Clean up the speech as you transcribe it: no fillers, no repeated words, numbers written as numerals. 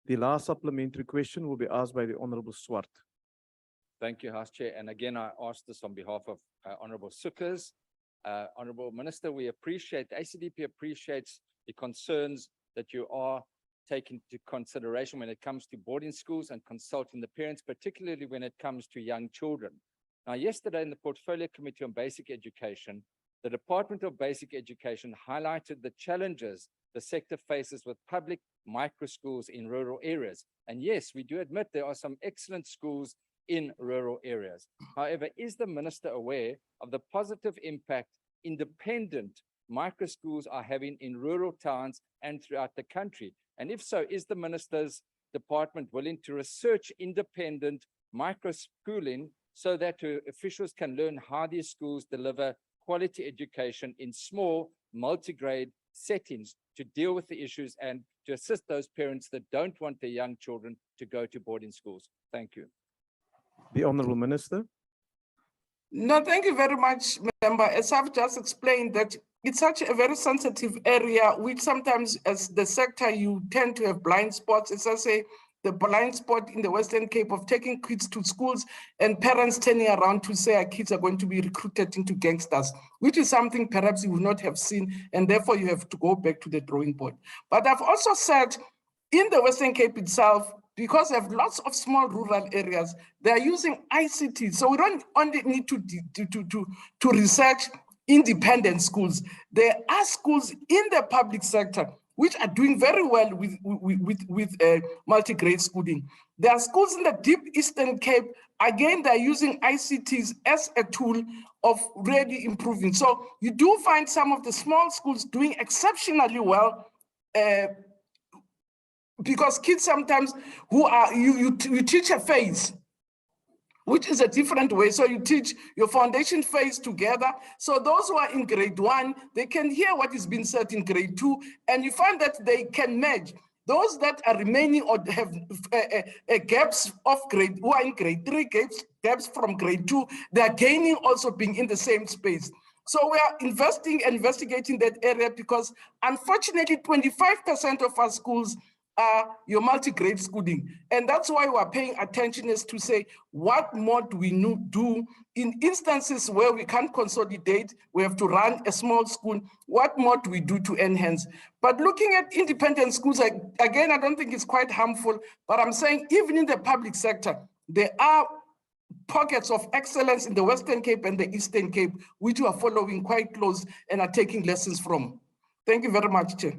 The last supplementary question will be asked by the Honorable Swart. Thank you, House Chair. And again, I ask this on behalf of Honorable Sukers. Honorable Minister, we appreciate, ACDP appreciates the concerns that you are taking into consideration when it comes to boarding schools and consulting the parents, particularly when it comes to young children. Now, yesterday in the Portfolio Committee on Basic Education, the Department of Basic Education highlighted the challenges the sector faces with public micro schools in rural areas. And yes, we do admit there are some excellent schools in rural areas. However, is the Minister aware of the positive impact independent micro schools are having in rural towns and throughout the country? And if so, is the Minister's department willing to research independent micro schooling so that officials can learn how these schools deliver quality education in small multi-grade settings to deal with the issues and to assist those parents that don't want their young children to go to boarding schools? Thank you. The Honorable Minister. No, thank you very much, Member. As I've just explained, that it's such a very sensitive area, which sometimes as the sector, you tend to have blind spots. As I say, the blind spot in the Western Cape of taking kids to schools and parents turning around to say our kids are going to be recruited into gangsters, which is something perhaps you would not have seen, and therefore you have to go back to the drawing board. But I've also said in the Western Cape itself, because they have lots of small rural areas, they are using ICT. So we don't only need to research independent schools. There are schools in the public sector which are doing very well with multi-grade schooling. There are schools in the deep Eastern Cape, again, they're using ICTs as a tool of really improving. So you do find some of the small schools doing exceptionally well, because kids sometimes who are, you teach a phase, which is a different way. So you teach your foundation phase together. So those who are in grade 1, they can hear what is being said in grade 2, and you find that they can merge. Those that are remaining or have gaps of grade, who are in grade 3, gaps from grade 2, they are gaining also being in the same space. So we are investigating that area because unfortunately 25% of our schools are your multi-grade schooling. And that's why we're paying attention is to say, what more do we do in instances where we can't consolidate, we have to run a small school, what more do we do to enhance? But looking at independent schools, again, I don't think it's quite harmful, but I'm saying even in the public sector, there are pockets of excellence in the Western Cape and the Eastern Cape, which we are following quite close and are taking lessons from. Thank you very much, Chair.